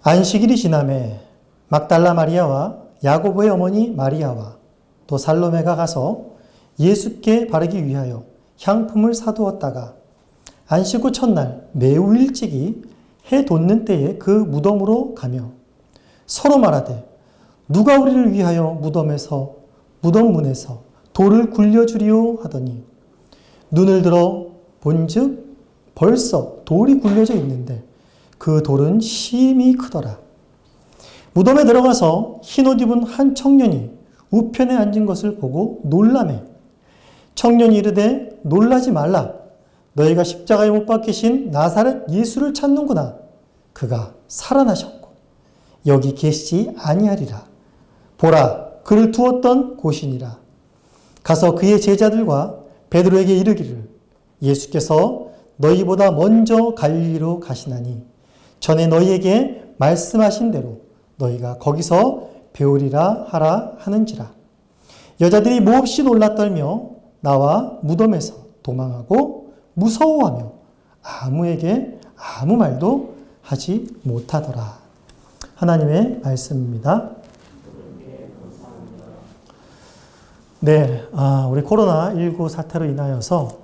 안식일이 지남에 막달라 마리아와 야고보의 어머니 마리아와 또 살로메가 가서 예수께 바르기 위하여 향품을 사두었다가 안식 후 첫날 매우 일찍이 해 돋는 때에 그 무덤으로 가며 서로 말하되 누가 우리를 위하여 무덤 문에서 돌을 굴려주리오 하더니 눈을 들어 본즉 벌써 돌이 굴려져 있는데 그 돌은 심히 크더라. 무덤에 들어가서 흰옷 입은 한 청년이 우편에 앉은 것을 보고 놀라매 청년이 이르되 놀라지 말라. 너희가 십자가에 못 박히신 나사렛 예수를 찾는구나. 그가 살아나셨고 여기 계시지 아니하리라. 보라, 그를 두었던 곳이니라. 가서 그의 제자들과 베드로에게 이르기를 예수께서 너희보다 먼저 갈릴리로 가시나니 전에 너희에게 말씀하신 대로 너희가 거기서 배우리라 하라 하는지라. 여자들이 몹시 놀라 떨며 나와 무덤에서 도망하고 무서워하며 아무에게 아무 말도 하지 못하더라. 하나님의 말씀입니다. 네, 우리 코로나19 사태로 인하여서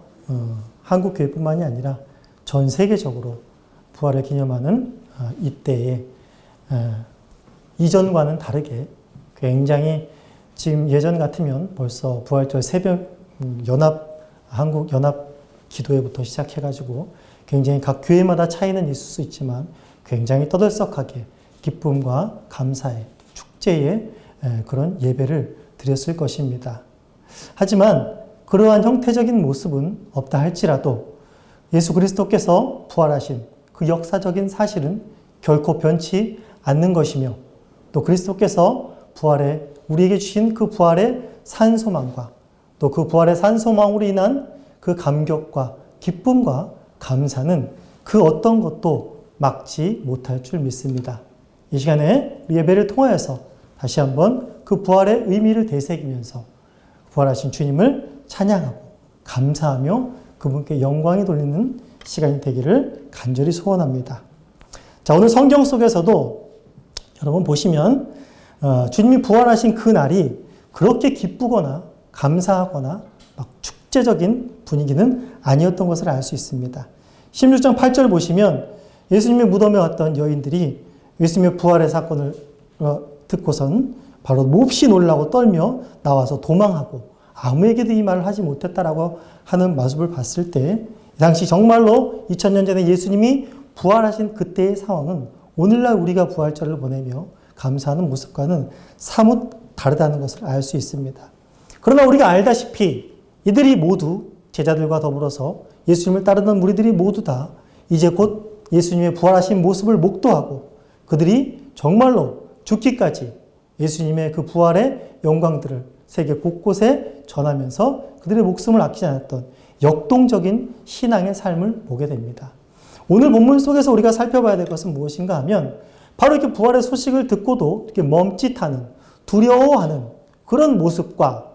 한국 교회뿐만이 아니라 전 세계적으로 부활을 기념하는 이때에 이전과는 다르게 굉장히 지금 예전 같으면 벌써 부활절 새벽 한국 연합 기도회부터 시작해가지고 굉장히 각 교회마다 차이는 있을 수 있지만 굉장히 떠들썩하게 기쁨과 감사의 축제의 그런 예배를 드렸을 것입니다. 하지만 그러한 형태적인 모습은 없다 할지라도 예수 그리스도께서 부활하신 그 역사적인 사실은 결코 변치 않는 것이며 또 그리스도께서 부활에 우리에게 주신 그 부활의 산소망과 또 그 부활의 산소망으로 인한 그 감격과 기쁨과 감사는 그 어떤 것도 막지 못할 줄 믿습니다. 이 시간에 예배를 통하여서 다시 한번 그 부활의 의미를 되새기면서 부활하신 주님을 찬양하고 감사하며 그분께 영광이 돌리는 시간이 되기를 간절히 소원합니다. 자, 오늘 성경 속에서도 여러분 보시면 주님이 부활하신 그 날이 그렇게 기쁘거나 감사하거나 막 축제적인 분위기는 아니었던 것을 알 수 있습니다. 16장 8절 보시면 예수님의 무덤에 왔던 여인들이 예수님의 부활의 사건을 듣고선 바로 몹시 놀라고 떨며 나와서 도망하고 아무에게도 이 말을 하지 못했다라고 하는 모습을 봤을 때 이 당시 정말로 2000년 전에 예수님이 부활하신 그때의 상황은 오늘날 우리가 부활절을 보내며 감사하는 모습과는 사뭇 다르다는 것을 알 수 있습니다. 그러나 우리가 알다시피 이들이 모두 제자들과 더불어서 예수님을 따르던 무리들이 모두 다 이제 곧 예수님의 부활하신 모습을 목도하고 그들이 정말로 죽기까지 예수님의 그 부활의 영광들을 세계 곳곳에 전하면서 그들의 목숨을 아끼지 않았던 역동적인 신앙의 삶을 보게 됩니다. 오늘 본문 속에서 우리가 살펴봐야 될 것은 무엇인가 하면 바로 이렇게 부활의 소식을 듣고도 이렇게 멈칫하는, 두려워하는 그런 모습과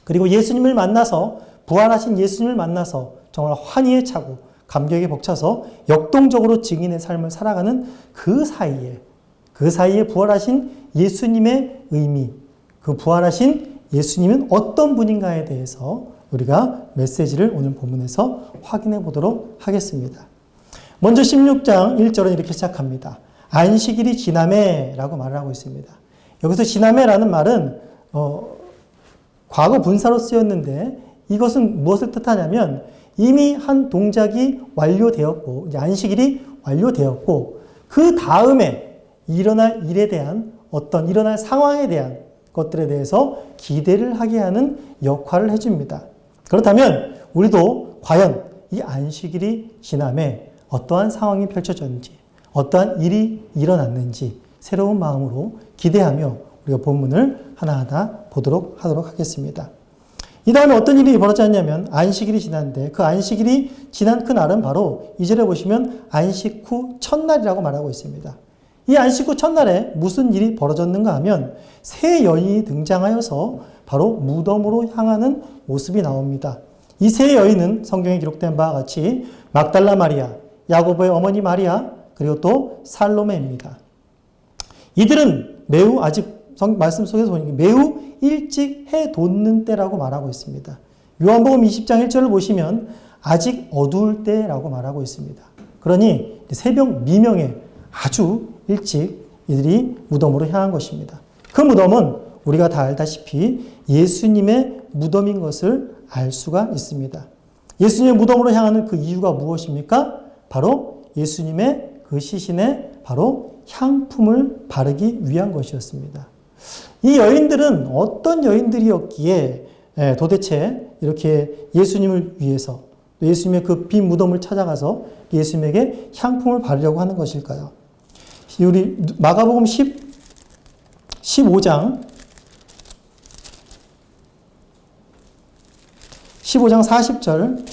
그리고 예수님을 만나서 부활하신 예수님을 만나서 정말 환희에 차고 감격에 벅차서 역동적으로 증인의 삶을 살아가는 그 사이에 부활하신 예수님의 의미, 그 부활하신 예수님은 어떤 분인가에 대해서 우리가 메시지를 오늘 본문에서 확인해 보도록 하겠습니다. 먼저 16장 1절은 이렇게 시작합니다. 안식일이 지남에 라고 말을 하고 있습니다. 여기서 지남에라는 말은 과거 분사로 쓰였는데 이것은 무엇을 뜻하냐면 이미 한 동작이 완료되었고 이제 안식일이 완료되었고 그 다음에 일어날 일에 대한 일어날 상황에 대한 것들에 대해서 기대를 하게 하는 역할을 해줍니다. 그렇다면 우리도 과연 이 안식일이 지남에 어떠한 상황이 펼쳐졌는지 어떠한 일이 일어났는지 새로운 마음으로 기대하며 우리가 본문을 하나하나 보도록 하도록 하겠습니다. 이 다음에 어떤 일이 벌어졌냐면 안식일이 지났는데 그 안식일이 지난 그 날은 바로 2절에 보시면 안식 후 첫날이라고 말하고 있습니다. 이 안식 후 첫날에 무슨 일이 벌어졌는가 하면 세 여인이 등장하여서 바로 무덤으로 향하는 모습이 나옵니다. 이 세 여인은 성경에 기록된 바와 같이 막달라 마리아, 야고보의 어머니 마리아, 그리고 또 살로메입니다. 이들은 매우 아직 말씀 속에서 보니까 매우 일찍 해 돋는 때라고 말하고 있습니다. 요한복음 20장 1절을 보시면 아직 어두울 때라고 말하고 있습니다. 그러니 새벽 미명에 아주 일찍 이들이 무덤으로 향한 것입니다. 그 무덤은 우리가 다 알다시피 예수님의 무덤인 것을 알 수가 있습니다. 예수님의 무덤으로 향하는 그 이유가 무엇입니까? 바로 예수님의 그 시신에 바로 향품을 바르기 위한 것이었습니다. 이 여인들은 어떤 여인들이었기에 도대체 이렇게 예수님을 위해서 예수님의 그 빈 무덤을 찾아가서 예수님에게 향품을 바르려고 하는 것일까요? 우리 마가복음 15장 40절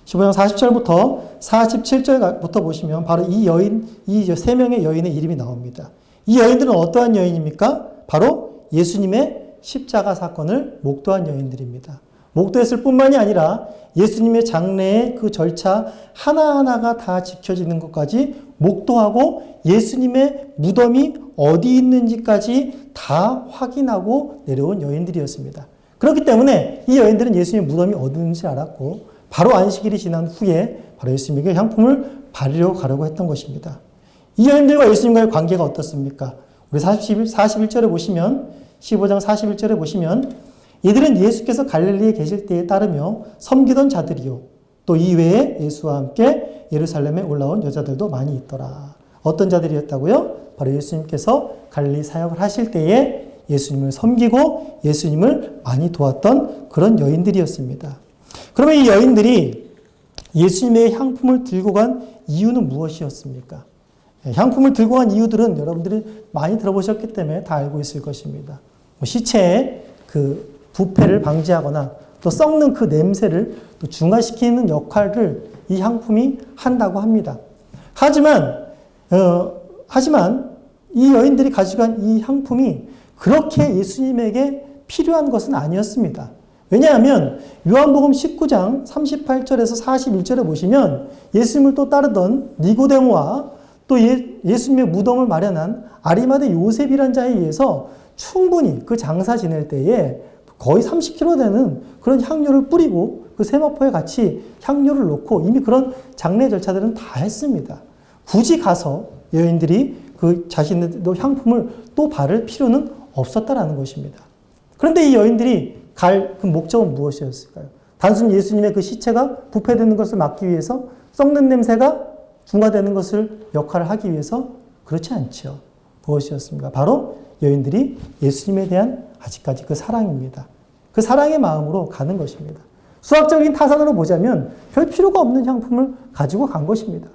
15장 40절부터 47절부터 보시면 바로 이 세 명의 여인의 이름이 나옵니다. 이 여인들은 어떠한 여인입니까? 바로 예수님의 십자가 사건을 목도한 여인들입니다. 목도했을 뿐만이 아니라 예수님의 장례의 그 절차 하나하나가 다 지켜지는 것까지 목도하고 예수님의 무덤이 어디 있는지까지 다 확인하고 내려온 여인들이었습니다. 그렇기 때문에 이 여인들은 예수님의 무덤이 어디 있는지 알았고 바로 안식일이 지난 후에 바로 예수님에게 향품을 바르려고 가려고 했던 것입니다. 이 여인들과 예수님과의 관계가 어떻습니까? 우리 41절에 보시면 15장 41절에 보시면 이들은 예수께서 갈릴리에 계실 때에 따르며 섬기던 자들이요 또 이외에 예수와 함께 예루살렘에 올라온 여자들도 많이 있더라. 어떤 자들이었다고요? 바로 예수님께서 갈릴리 사역을 하실 때에 예수님을 섬기고 예수님을 많이 도왔던 그런 여인들이었습니다. 그러면 이 여인들이 예수님의 향품을 들고 간 이유는 무엇이었습니까? 향품을 들고 간 이유들은 여러분들이 많이 들어보셨기 때문에 다 알고 있을 것입니다. 시체의 그 부패를 방지하거나 또 썩는 그 냄새를 또 중화시키는 역할을 이 향품이 한다고 합니다. 하지만 이 여인들이 가져간 이 향품이 그렇게 예수님에게 필요한 것은 아니었습니다. 왜냐하면 요한복음 19장 38절에서 41절에 보시면 예수님을 또 따르던 니고데모와 또 예수님의 무덤을 마련한 아리마대 요셉이란 자에 의해서 충분히 그 장사 지낼 때에 거의 30kg 되는 그런 향료를 뿌리고 그 세마포에 같이 향료를 넣고 이미 그런 장례 절차들은 다 했습니다. 굳이 가서 여인들이 그 자신의 향품을 또 바를 필요는 없었다라는 것입니다. 그런데 이 여인들이 갈 그 목적은 무엇이었을까요? 단순히 예수님의 그 시체가 부패되는 것을 막기 위해서 썩는 냄새가 중화되는 것을 역할을 하기 위해서 그렇지 않죠. 무엇이었습니까? 바로 여인들이 예수님에 대한 아직까지 그 사랑입니다. 그 사랑의 마음으로 가는 것입니다. 수학적인 타산으로 보자면 별 필요가 없는 향품을 가지고 간 것입니다.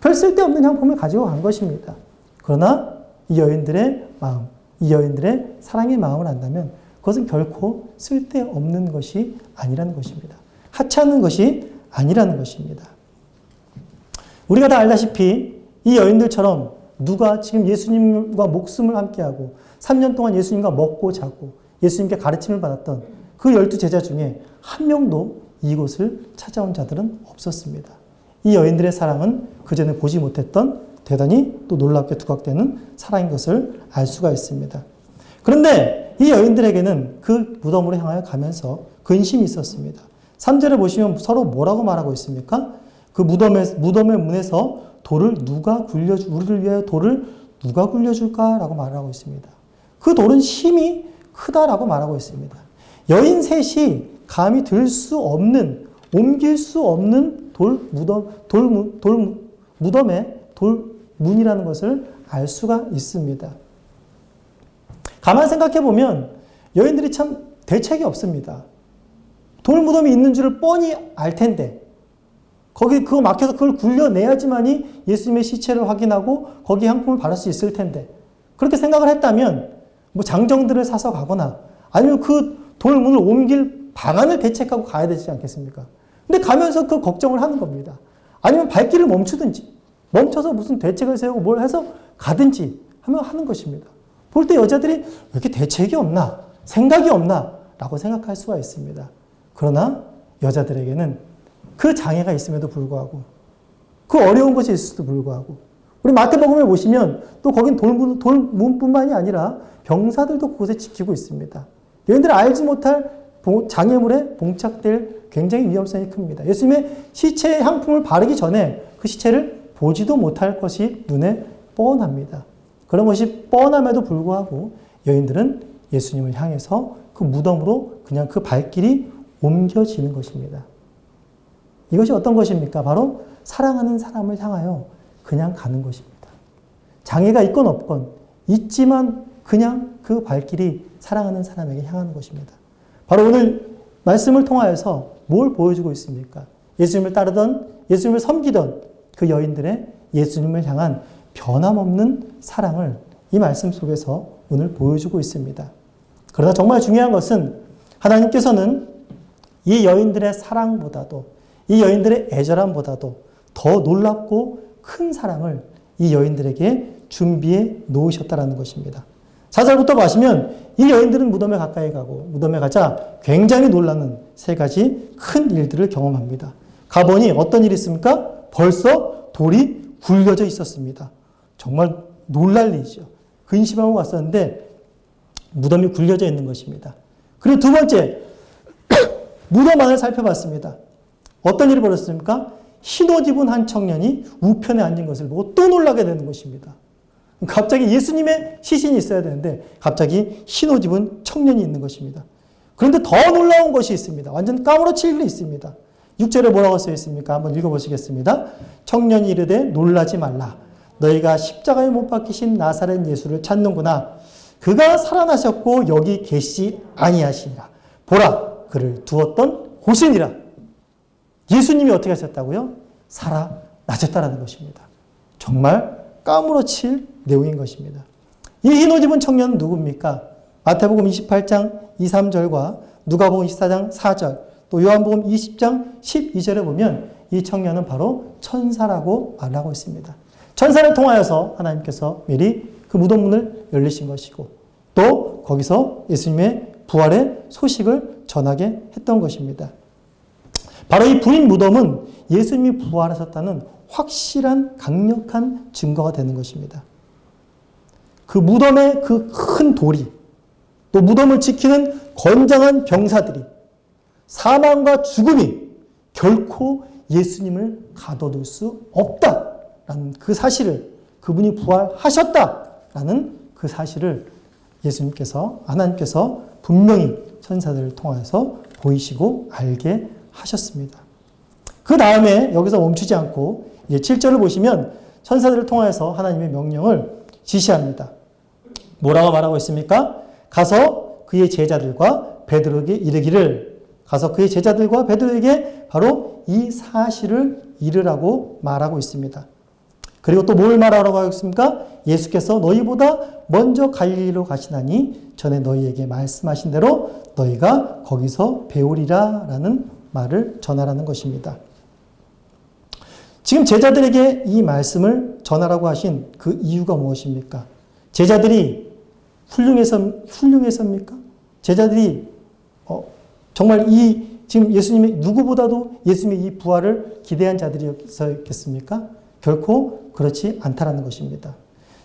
별 쓸데없는 향품을 가지고 간 것입니다. 그러나 이 여인들의 마음, 이 여인들의 사랑의 마음을 안다면 그것은 결코 쓸데없는 것이 아니라는 것입니다. 하찮은 것이 아니라는 것입니다. 우리가 다 알다시피 이 여인들처럼 누가 지금 예수님과 목숨을 함께하고 3년 동안 예수님과 먹고 자고 예수님께 가르침을 받았던 그 12제자 중에 한 명도 이곳을 찾아온 자들은 없었습니다. 이 여인들의 사랑은 그전에 보지 못했던 대단히 또 놀랍게 두각되는 사랑인 것을 알 수가 있습니다. 그런데 이 여인들에게는 그 무덤으로 향하여 가면서 근심이 있었습니다. 3절에 보시면 서로 뭐라고 말하고 있습니까? 그 무덤의 문에서 우리를 위하여 돌을 누가 굴려줄까라고 말하고 있습니다. 그 돌은 힘이 크다라고 말하고 있습니다. 여인 셋이 감히 들 수 없는, 옮길 수 없는 무덤의 돌문이라는 것을 알 수가 있습니다. 가만 생각해 보면 여인들이 참 대책이 없습니다. 돌무덤이 있는 줄을 뻔히 알 텐데 그거 막혀서 그걸 굴려내야지만이 예수님의 시체를 확인하고 거기에 향품을 바를 수 있을 텐데 그렇게 생각을 했다면 장정들을 사서 가거나 아니면 그 돌문을 옮길 방안을 대책하고 가야 되지 않겠습니까? 근데 가면서 그 걱정을 하는 겁니다. 아니면 발길을 멈춰서 무슨 대책을 세우고 뭘 해서 가든지 하는 것입니다. 볼 때 여자들이 왜 이렇게 대책이 없나? 생각이 없나? 라고 생각할 수가 있습니다. 그러나 여자들에게는 그 장애가 있음에도 불구하고 그 어려운 것이 있음에도 불구하고 우리 마태복음에 보시면 또 거긴 돌문뿐만이 아니라 병사들도 그곳에 지키고 있습니다. 여인들이 알지 못할 장애물에 봉착될 굉장히 위험성이 큽니다. 예수님의 시체의 향품을 바르기 전에 그 시체를 보지도 못할 것이 눈에 뻔합니다. 그런 것이 뻔함에도 불구하고 여인들은 예수님을 향해서 그 무덤으로 그냥 그 발길이 옮겨지는 것입니다. 이것이 어떤 것입니까? 바로 사랑하는 사람을 향하여 그냥 가는 것입니다. 장애가 있건 없건 있지만 그냥 그 발길이 사랑하는 사람에게 향하는 것입니다. 바로 오늘 말씀을 통하여서 뭘 보여주고 있습니까? 예수님을 따르던, 예수님을 섬기던 그 여인들의 예수님을 향한 변함없는 사랑을 이 말씀 속에서 오늘 보여주고 있습니다. 그러나 정말 중요한 것은 하나님께서는 이 여인들의 사랑보다도, 이 여인들의 애절함보다도 더 놀랍고 큰 사랑을 이 여인들에게 준비해 놓으셨다는 것입니다. 4절부터 보시면 이 여인들은 무덤에 가까이 가고 무덤에 가자 굉장히 놀라는 세 가지 큰 일들을 경험합니다. 가보니 어떤 일이 있습니까? 벌써 돌이 굴려져 있었습니다. 정말 놀랄 일이죠. 근심하고 갔었는데 무덤이 굴려져 있는 것입니다. 그리고 두 번째, 무덤 안을 살펴봤습니다. 어떤 일이 벌어졌습니까? 흰옷 입은 한 청년이 우편에 앉은 것을 보고 또 놀라게 되는 것입니다. 갑자기 예수님의 시신이 있어야 되는데 갑자기 흰옷 입은 청년이 있는 것입니다. 그런데 더 놀라운 것이 있습니다. 완전 까무러칠 일이 있습니다. 6절에 뭐라고 써 있습니까? 한번 읽어보시겠습니다. 청년이 이르되 놀라지 말라. 너희가 십자가에 못 박히신 나사렛 예수를 찾는구나. 그가 살아나셨고 여기 계시지 아니하시니라. 보라, 그를 두었던 곳이니라. 예수님이 어떻게 하셨다고요? 살아나셨다라는 것입니다. 정말 까무러칠 내용인 것입니다. 이 흰옷 입은 청년은 누굽니까? 마태복음 28장 2, 3절과 누가복음 24장 4절, 또 요한복음 20장 12절에 보면 이 청년은 바로 천사라고 말하고 있습니다. 천사를 통하여서 하나님께서 미리 그 무덤 문을 열리신 것이고 또 거기서 예수님의 부활의 소식을 전하게 했던 것입니다. 바로 이 부인 무덤은 예수님이 부활하셨다는 확실한 강력한 증거가 되는 것입니다. 그 무덤의 그 큰 돌이 또 무덤을 지키는 건장한 병사들이 사망과 죽음이 결코 예수님을 가둬둘 수 없다라는 그 사실을, 그분이 부활하셨다라는 그 사실을 예수님께서, 하나님께서 분명히 천사들을 통해서 보이시고 알게 하셨습니다. 그 다음에 여기서 멈추지 않고 이제 7절을 보시면 천사들을 통해서 하나님의 명령을 지시합니다. 뭐라고 말하고 있습니까? 가서 그의 제자들과 베드로에게 이르기를, 가서 그의 제자들과 베드로에게 바로 이 사실을 이르라고 말하고 있습니다. 그리고 또 뭘 말하라고 하겠습니까? 예수께서 너희보다 먼저 갈릴리로 가시나니 전에 너희에게 말씀하신 대로 너희가 거기서 배우리라 라는 말을 전하라는 것입니다. 지금 제자들에게 이 말씀을 전하라고 하신 그 이유가 무엇입니까? 제자들이 훌륭해서입니까? 제자들이 정말 이 지금 예수님의 누구보다도 예수님의 이 부활을 기대한 자들이었겠습니까? 결코 그렇지 않다라는 것입니다.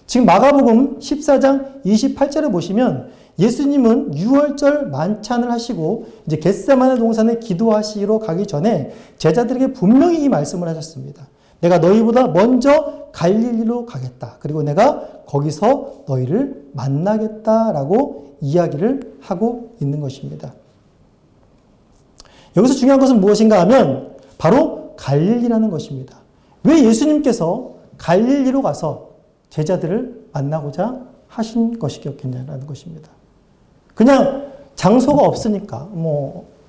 지금 마가복음 14장 28절에 보시면 예수님은 유월절 만찬을 하시고 이제 겟세마네 동산에 기도하시러 가기 전에 제자들에게 분명히 이 말씀을 하셨습니다. 내가 너희보다 먼저 갈릴리로 가겠다. 그리고 내가 거기서 너희를 만나겠다라고 이야기를 하고 있는 것입니다. 여기서 중요한 것은 무엇인가 하면 바로 갈릴리라는 것입니다. 왜 예수님께서 갈릴리로 가서 제자들을 만나고자 하신 것이겠냐라는 것입니다. 그냥 장소가 없으니까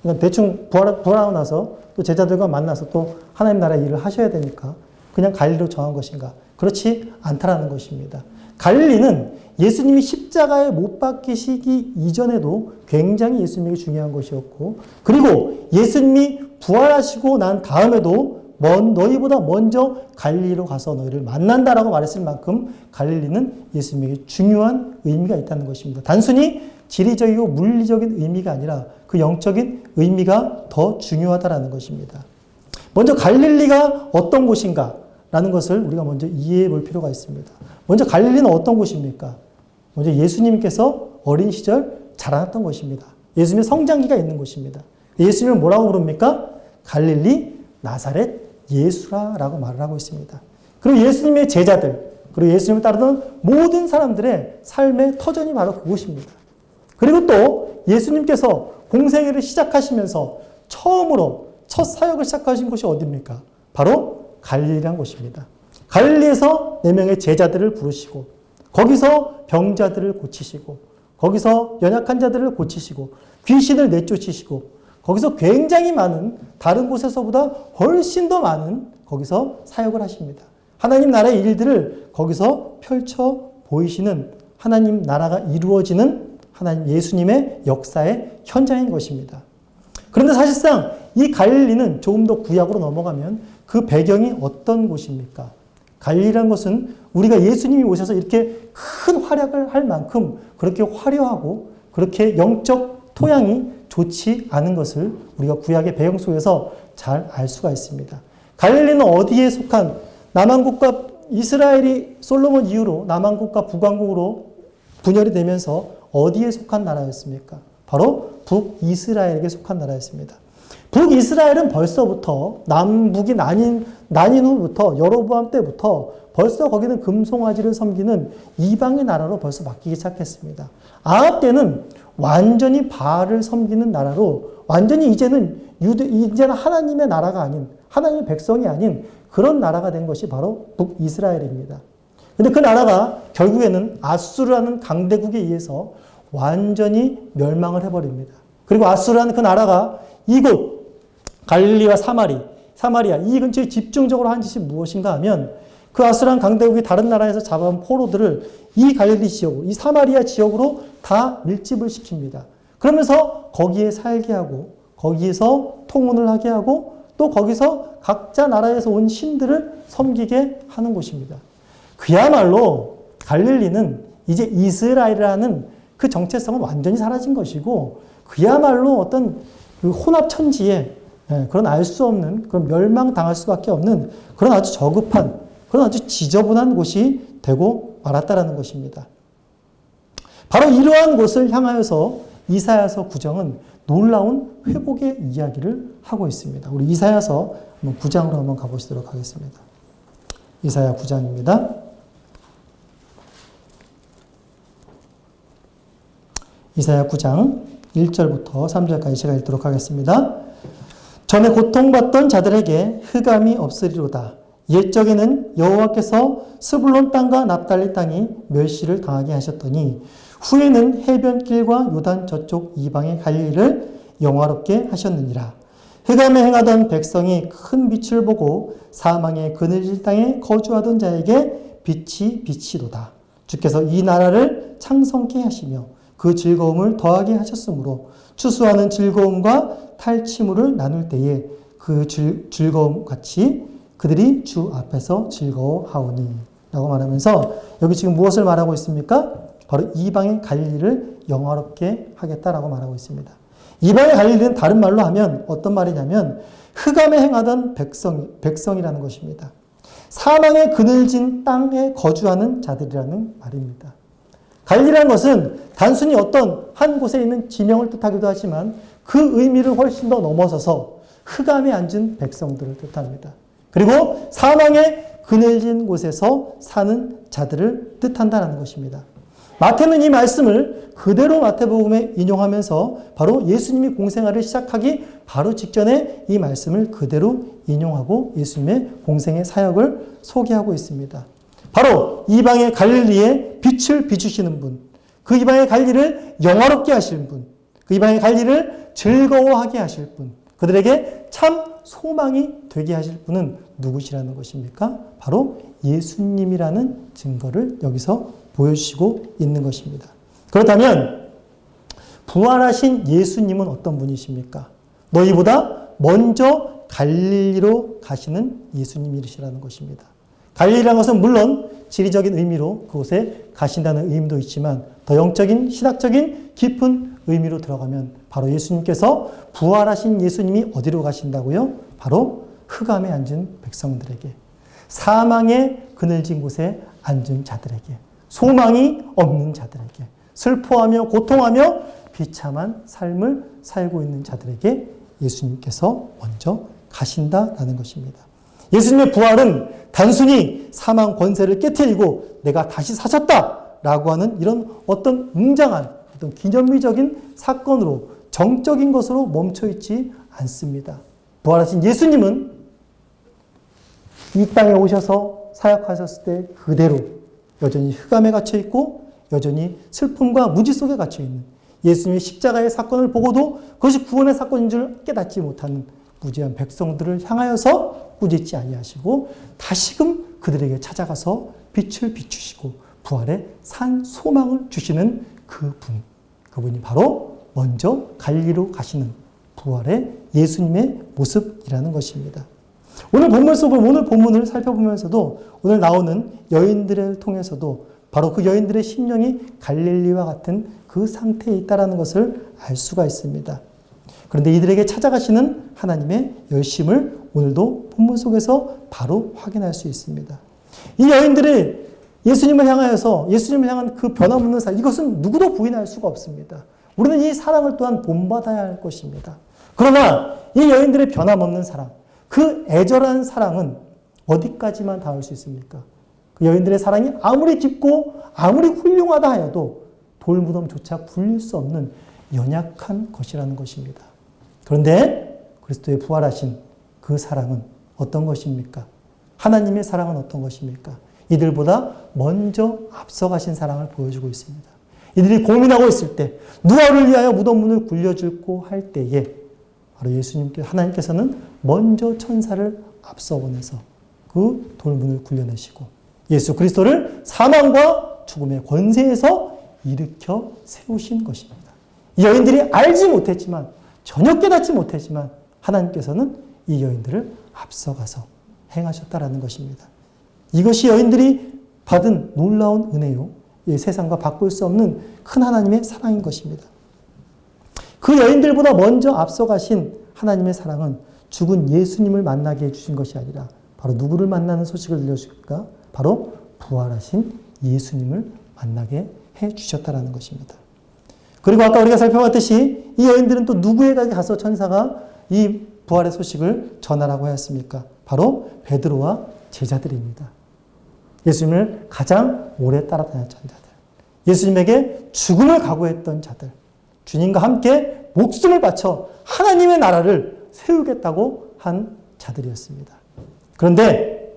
그냥 대충 부활하고 나서 또 제자들과 만나서 또 하나님 나라의 일을 하셔야 되니까 그냥 갈릴리로 정한 것인가? 그렇지 않다라는 것입니다. 갈릴리는 예수님이 십자가에 못 박히시기 이전에도 굉장히 예수님에게 중요한 것이었고, 그리고 예수님이 부활하시고 난 다음에도 너희보다 먼저 갈릴리로 가서 너희를 만난다라고 말했을 만큼 갈릴리는 예수님에게 중요한 의미가 있다는 것입니다. 단순히 지리적이고 물리적인 의미가 아니라 그 영적인 의미가 더 중요하다라는 것입니다. 먼저 갈릴리가 어떤 곳인가? 라는 것을 우리가 먼저 이해해 볼 필요가 있습니다. 먼저 갈릴리는 어떤 곳입니까? 먼저 예수님께서 어린 시절 자라났던 곳입니다. 예수님의 성장기가 있는 곳입니다. 예수님을 뭐라고 부릅니까? 갈릴리 나사렛 예수라라고 말을 하고 있습니다. 그리고 예수님의 제자들, 그리고 예수님을 따르던 모든 사람들의 삶의 터전이 바로 그곳입니다. 그리고 또 예수님께서 공생애를 시작하시면서 처음으로 첫 사역을 시작하신 곳이 어디입니까? 바로 갈릴리라는 곳입니다. 갈릴리에서 4명의 제자들을 부르시고 거기서 병자들을 고치시고 거기서 연약한 자들을 고치시고 귀신을 내쫓으시고 거기서 굉장히 많은 다른 곳에서보다 훨씬 더 많은 거기서 사역을 하십니다. 하나님 나라의 일들을 거기서 펼쳐 보이시는 하나님 나라가 이루어지는 하나님 예수님의 역사의 현장인 것입니다. 그런데 사실상 이 갈릴리는 조금 더 구약으로 넘어가면 그 배경이 어떤 곳입니까? 갈릴리라는 것은 우리가 예수님이 오셔서 이렇게 큰 활약을 할 만큼 그렇게 화려하고 그렇게 영적 토양이 좋지 않은 것을 우리가 구약의 배경 속에서 잘 알 수가 있습니다. 갈릴리는 어디에 속한 남왕국과 이스라엘이 솔로몬 이후로 남왕국과 북왕국으로 분열이 되면서 어디에 속한 나라였습니까? 바로 북이스라엘에게 속한 나라였습니다. 북이스라엘은 벌써부터 남북이 나뉜 후부터 여로보암 때부터 벌써 거기는 금송아지를 섬기는 이방의 나라로 벌써 바뀌기 시작했습니다. 아합 때는 완전히 바알을 섬기는 나라로 완전히 이제는 하나님의 나라가 아닌 하나님의 백성이 아닌 그런 나라가 된 것이 바로 북이스라엘입니다. 그런데 그 나라가 결국에는 아수르라는 강대국에 의해서 완전히 멸망을 해버립니다. 그리고 아수르라는 그 나라가 이곳 갈릴리와 사마리아 이 근처에 집중적으로 한 짓이 무엇인가 하면 그 아수르라는 강대국이 다른 나라에서 잡아온 포로들을 이 갈릴리 지역, 이 사마리아 지역으로 다 밀집을 시킵니다. 그러면서 거기에 살게 하고 거기에서 통혼을 하게 하고 또 거기서 각자 나라에서 온 신들을 섬기게 하는 곳입니다. 그야말로 갈릴리는 이제 이스라엘이라는 그 정체성은 완전히 사라진 것이고 그야말로 어떤 그 혼합천지에 그런 알 수 없는 그런 멸망당할 수밖에 없는 그런 아주 저급한 그런 아주 지저분한 곳이 되고 말았다라는 것입니다. 바로 이러한 곳을 향하여서 이사야서 9장은 놀라운 회복의 이야기를 하고 있습니다. 우리 이사야서 9장으로 한번 가보시도록 하겠습니다. 이사야 9장입니다. 이사야 9장 1절부터 3절까지 제가 읽도록 하겠습니다. 전에 고통받던 자들에게 흑암이 없으리로다. 옛적에는 여호와께서 스불론 땅과 납달리 땅이 멸시를 당하게 하셨더니 후에는 해변길과 요단 저쪽 이방의 갈릴리를 영화롭게 하셨느니라. 흑암에 행하던 백성이 큰 빛을 보고 사망의 그늘질 땅에 거주하던 자에게 빛이 빛이로다. 주께서 이 나라를 창성케 하시며 그 즐거움을 더하게 하셨으므로 추수하는 즐거움과 탈취물을 나눌 때에 그 즐거움 같이 그들이 주 앞에서 즐거워하오니 라고 말하면서 여기 지금 무엇을 말하고 있습니까? 바로 이방의 갈릴리를 영화롭게 하겠다라고 말하고 있습니다. 이방의 갈릴리는 다른 말로 하면 어떤 말이냐면 흑암에 행하던 백성이라는 것입니다. 사망의 그늘진 땅에 거주하는 자들이라는 말입니다. 갈릴리라는 것은 단순히 어떤 한 곳에 있는 지명을 뜻하기도 하지만 그 의미를 훨씬 더 넘어서서 흑암에 앉은 백성들을 뜻합니다. 그리고 사망의 그늘진 곳에서 사는 자들을 뜻한다는 것입니다. 마태는 이 말씀을 그대로 마태복음에 인용하면서 바로 예수님이 공생애를 시작하기 바로 직전에 이 말씀을 그대로 인용하고 예수님의 공생애 사역을 소개하고 있습니다. 바로 이방의 갈릴리에 빛을 비추시는 분, 그 이방의 갈릴리를 영화롭게 하실 분, 그 이방의 갈릴리를 즐거워하게 하실 분, 그들에게 참 소망이 되게 하실 분은 누구시라는 것입니까? 바로 예수님이라는 증거를 여기서 보여주시고 있는 것입니다. 그렇다면 부활하신 예수님은 어떤 분이십니까? 너희보다 먼저 갈릴리로 가시는 예수님이시라는 것입니다. 갈릴리라는 것은 물론 지리적인 의미로 그곳에 가신다는 의미도 있지만 더 영적인 신학적인 깊은 의미로 들어가면 바로 예수님께서 부활하신 예수님이 어디로 가신다고요? 바로 흑암에 앉은 백성들에게 사망의 그늘진 곳에 앉은 자들에게, 소망이 없는 자들에게, 슬퍼하며 고통하며 비참한 삶을 살고 있는 자들에게 예수님께서 먼저 가신다라는 것입니다. 예수님의 부활은 단순히 사망 권세를 깨트리고 내가 다시 사셨다라고 하는 이런 어떤 웅장한 어떤 기념비적인 사건으로 정적인 것으로 멈춰있지 않습니다. 부활하신 예수님은 이 땅에 오셔서 사역하셨을 때 그대로 여전히 흑암에 갇혀있고 여전히 슬픔과 무지 속에 갇혀있는 예수님의 십자가의 사건을 보고도 그것이 구원의 사건인 줄 깨닫지 못하는 무지한 백성들을 향하여서 꾸짖지 아니하시고 다시금 그들에게 찾아가서 빛을 비추시고 부활의 산 소망을 주시는 그분이 바로 먼저 갈리로 가시는 부활의 예수님의 모습이라는 것입니다. 오늘 본문을 살펴보면서도 오늘 나오는 여인들을 통해서도 바로 그 여인들의 심령이 갈릴리와 같은 그 상태에 있다는 것을 알 수가 있습니다. 그런데 이들에게 찾아가시는 하나님의 열심을 오늘도 본문 속에서 바로 확인할 수 있습니다. 이 여인들이 예수님을 향한 그 변함없는 사랑, 이것은 누구도 부인할 수가 없습니다. 우리는 이 사랑을 또한 본받아야 할 것입니다. 그러나 이 여인들의 변함없는 사랑, 그 애절한 사랑은 어디까지만 닿을 수 있습니까? 그 여인들의 사랑이 아무리 깊고 아무리 훌륭하다 하여도 돌무덤조차 굴릴 수 없는 연약한 것이라는 것입니다. 그런데 그리스도의 부활하신 그 사랑은 어떤 것입니까? 하나님의 사랑은 어떤 것입니까? 이들보다 먼저 앞서가신 사랑을 보여주고 있습니다. 이들이 고민하고 있을 때 누가를 위하여 무덤 문을 굴려줄고 할 때에 바로 하나님께서는 먼저 천사를 앞서 보내서 그 돌문을 굴려내시고 예수 그리스도를 사망과 죽음의 권세에서 일으켜 세우신 것입니다. 이 여인들이 알지 못했지만 전혀 깨닫지 못했지만 하나님께서는 이 여인들을 앞서가서 행하셨다라는 것입니다. 이것이 여인들이 받은 놀라운 은혜요. 이 세상과 바꿀 수 없는 큰 하나님의 사랑인 것입니다. 그 여인들보다 먼저 앞서가신 하나님의 사랑은 죽은 예수님을 만나게 해주신 것이 아니라 바로 누구를 만나는 소식을 들려줄까? 바로 부활하신 예수님을 만나게 해주셨다라는 것입니다. 그리고 아까 우리가 살펴봤듯이 이 여인들은 또 누구에게 가서 천사가 이 부활의 소식을 전하라고 하였습니까? 바로 베드로와 제자들입니다. 예수님을 가장 오래 따라다녔던 자들, 예수님에게 죽음을 각오했던 자들, 주님과 함께 목숨을 바쳐 하나님의 나라를 세우겠다고 한 자들이었습니다. 그런데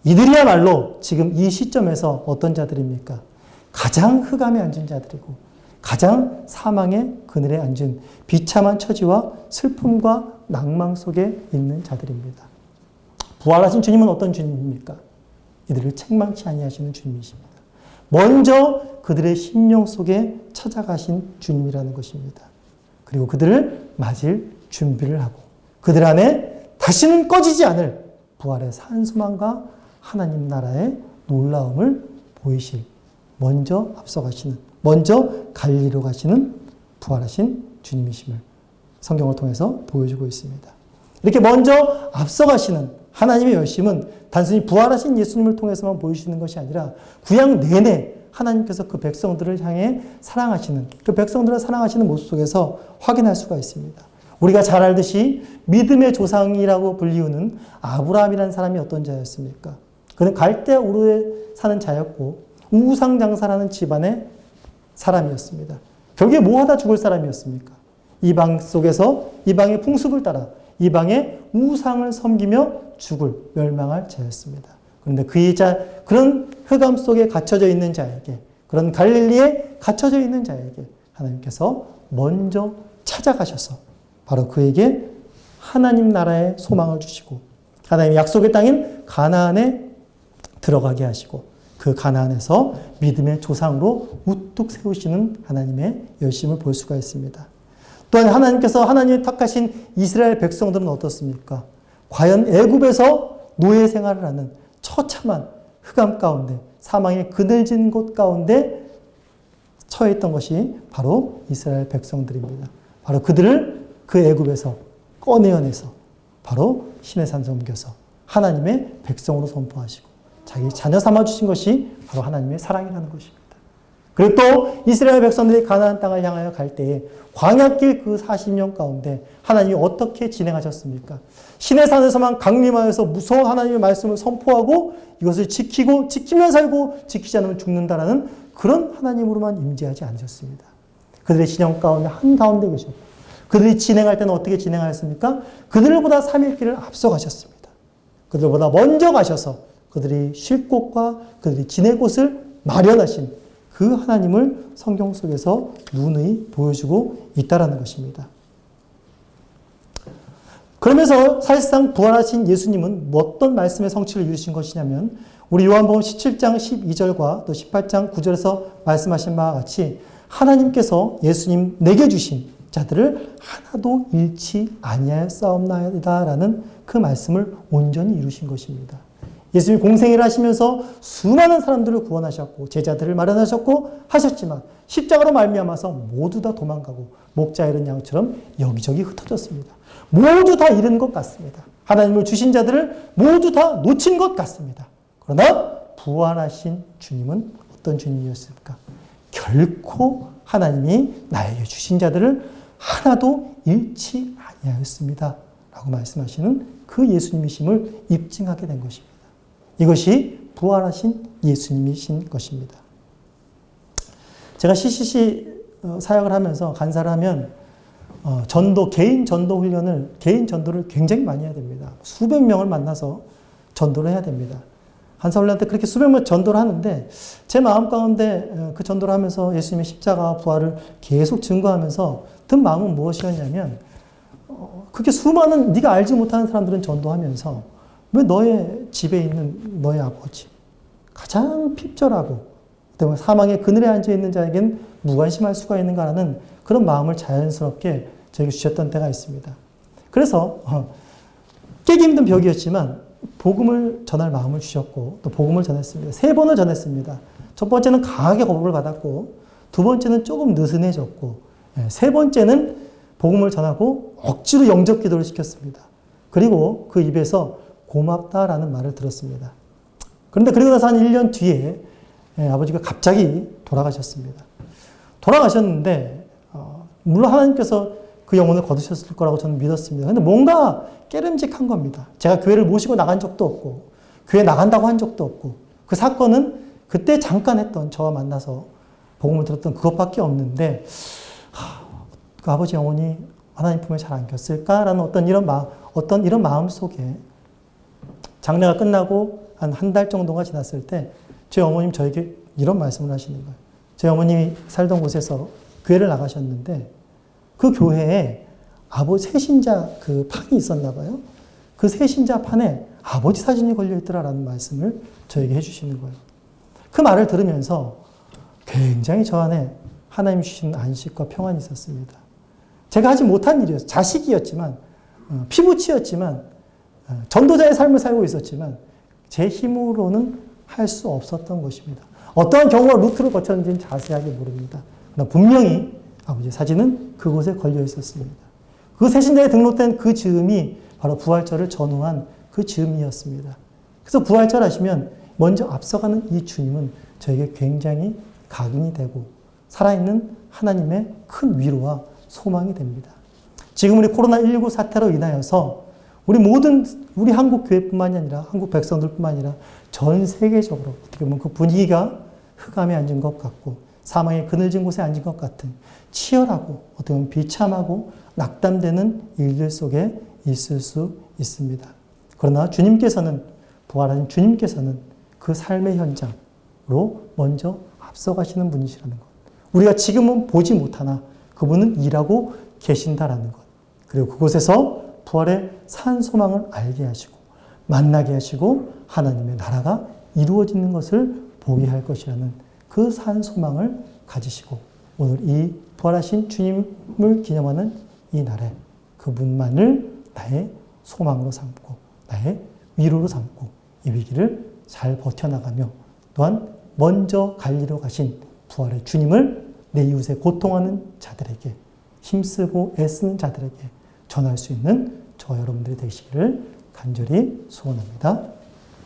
이들이야말로 지금 이 시점에서 어떤 자들입니까? 가장 흑암에 앉은 자들이고 가장 사망의 그늘에 앉은 비참한 처지와 슬픔과 낭망 속에 있는 자들입니다. 부활하신 주님은 어떤 주님입니까? 이들을 책망치 아니하시는 주님이십니다. 먼저 그들의 심령 속에 찾아가신 주님이라는 것입니다. 그리고 그들을 맞을 준비를 하고 그들 안에 다시는 꺼지지 않을 부활의 산소망과 하나님 나라의 놀라움을 보이실 먼저 앞서가시는 먼저 갈리로 가시는 부활하신 주님이심을 성경을 통해서 보여주고 있습니다. 이렇게 먼저 앞서가시는 하나님의 열심은 단순히 부활하신 예수님을 통해서만 보여주시는 것이 아니라 구약 내내 하나님께서 그 백성들을 향해 사랑하시는 그 백성들을 사랑하시는 모습 속에서 확인할 수가 있습니다. 우리가 잘 알듯이 믿음의 조상이라고 불리우는 아브라함이라는 사람이 어떤 자였습니까? 그는 갈대아 우르에 사는 자였고 우상장사라는 집안의 사람이었습니다. 결국에 뭐하다 죽을 사람이었습니까? 이방 속에서 이방의 풍습을 따라 이방의 우상을 섬기며 죽을 멸망할 자였습니다. 그런데 그런 흑암 속에 갇혀져 있는 자에게 그런 갈릴리에 갇혀져 있는 자에게 하나님께서 먼저 찾아가셔서 바로 그에게 하나님 나라의 소망을 주시고 하나님의 약속의 땅인 가나안에 들어가게 하시고 그 가나안에서 믿음의 조상으로 우뚝 세우시는 하나님의 열심을 볼 수가 있습니다. 또한 하나님께서 하나님의 택하신 이스라엘 백성들은 어떻습니까? 과연 애굽에서 노예 생활을 하는 처참한 흑암 가운데 사망의 그늘진 곳 가운데 처해 있던 것이 바로 이스라엘 백성들입니다. 바로 그들을 그 애굽에서 꺼내어내서 바로 시내산에 옮겨서 하나님의 백성으로 선포하시고 자기 자녀 삼아주신 것이 바로 하나님의 사랑이라는 것입니다. 그리고 또 이스라엘 백성들이 가나안 땅을 향하여 갈 때에 광야길 그 40년 가운데 하나님이 어떻게 진행하셨습니까? 시내산에서만 강림하여서 무서운 하나님의 말씀을 선포하고 이것을 지키고 지키면 살고 지키지 않으면 죽는다라는 그런 하나님으로만 임재하지 않으셨습니다. 그들의 진영 가운데 한가운데 계셨고 그들이 진행할 때는 어떻게 진행하였습니까? 그들보다 3일 길을 앞서가셨습니다. 그들보다 먼저 가셔서 그들이 쉴 곳과 그들이 지낼 곳을 마련하신 그 하나님을 성경 속에서 누누이 보여주고 있다라는 것입니다. 그러면서 사실상 부활하신 예수님은 어떤 말씀의 성취를 이루신 것이냐면 우리 요한복음 17장 12절과 또 18장 9절에서 말씀하신 바와 같이 하나님께서 예수님 내게 주신 자들을 하나도 잃지 아니하였사옵나이다라는 그 말씀을 온전히 이루신 것입니다. 예수님이 공생애를 하시면서 수많은 사람들을 구원하셨고 제자들을 마련하셨고 하셨지만 십자가로 말미암아서 모두 다 도망가고 목자 잃은 양처럼 여기저기 흩어졌습니다. 모두 다 잃은 것 같습니다. 하나님을 주신 자들을 모두 다 놓친 것 같습니다. 그러나 부활하신 주님은 어떤 주님이었을까? 결코 하나님이 나에게 주신 자들을 하나도 잃지 아니하였습니다. 라고 말씀하시는 그 예수님이심을 입증하게 된 것입니다. 이것이 부활하신 예수님이신 것입니다. 제가 CCC 사역을 하면서 간사를 하면 개인 전도를 굉장히 많이 해야 됩니다. 수백 명을 만나서 전도를 해야 됩니다. 간사훈련한테 그렇게 수백 명 전도를 하는데 제 마음 가운데 그 전도를 하면서 예수님의 십자가와 부활을 계속 증거하면서 든 마음은 무엇이었냐면 그렇게 수많은 네가 알지 못하는 사람들은 전도하면서 왜 너의 집에 있는 너의 아버지 가장 핍절하고 때문에 사망의 그늘에 앉아있는 자에겐 무관심할 수가 있는가라는 그런 마음을 자연스럽게 저에게 주셨던 때가 있습니다. 그래서 깨기 힘든 벽이었지만 복음을 전할 마음을 주셨고 또 복음을 전했습니다. 3번을 전했습니다. 첫 번째는 강하게 거부를 받았고 두 번째는 조금 느슨해졌고 세 번째는 복음을 전하고 억지로 영접 기도를 시켰습니다. 그리고 그 입에서 고맙다라는 말을 들었습니다. 그런데 그리고 나서 한 1년 뒤에 아버지가 갑자기 돌아가셨습니다. 돌아가셨는데 물론 하나님께서 그 영혼을 거두셨을 거라고 저는 믿었습니다. 그런데 뭔가 깨름직한 겁니다. 제가 교회를 모시고 나간 적도 없고 교회 나간다고 한 적도 없고 그 사건은 그때 잠깐 했던 저와 만나서 복음을 들었던 그것밖에 없는데 그 아버지 영혼이 하나님 품에 잘 안겼을까라는 어떤 이런 마음 속에 장례가 끝나고 한 달 정도가 지났을 때 제 어머님 저에게 이런 말씀을 하시는 거예요. 제 어머님이 살던 곳에서 교회를 나가셨는데 그 교회에 새신자 그 판이 있었나 봐요. 그 새신자 판에 아버지 사진이 걸려있더라라는 말씀을 저에게 해주시는 거예요. 그 말을 들으면서 굉장히 저 안에 하나님 주신 안식과 평안이 있었습니다. 제가 하지 못한 일이었어요. 자식이었지만 피부치였지만 전도자의 삶을 살고 있었지만 제 힘으로는 할 수 없었던 것입니다. 어떠한 경우와 루트를 거쳤는지는 자세하게 모릅니다. 그러나 분명히 아버지의 사진은 그곳에 걸려 있었습니다. 그 새신자에 등록된 그 즈음이 바로 부활절을 전후한 그 즈음이었습니다. 그래서 부활절 하시면 먼저 앞서가는 이 주님은 저에게 굉장히 각인이 되고 살아있는 하나님의 큰 위로와 소망이 됩니다. 지금 우리 코로나19 사태로 인하여서 우리 한국 교회뿐만이 아니라 한국 백성들뿐만 아니라 전 세계적으로 어떻게 보면 그 분위기가 흑암에 앉은 것 같고 사망의 그늘진 곳에 앉은 것 같은 치열하고 어떻게 보면 비참하고 낙담되는 일들 속에 있을 수 있습니다. 그러나 부활하신 주님께서는 그 삶의 현장으로 먼저 앞서가시는 분이시라는 것. 우리가 지금은 보지 못하나 그분은 일하고 계신다라는 것. 그리고 그곳에서 부활의 산 소망을 알게 하시고 만나게 하시고 하나님의 나라가 이루어지는 것을 보게 할 것이라는 그 산 소망을 가지시고 오늘 이 부활하신 주님을 기념하는 이 날에 그분만을 나의 소망으로 삼고 나의 위로로 삼고 이 위기를 잘 버텨나가며 또한 먼저 갈리러 가신 부활의 주님을 내 이웃에 고통하는 자들에게 힘쓰고 애쓰는 자들에게 전할 수 있는 저와 여러분들이 되시기를 간절히 소원합니다.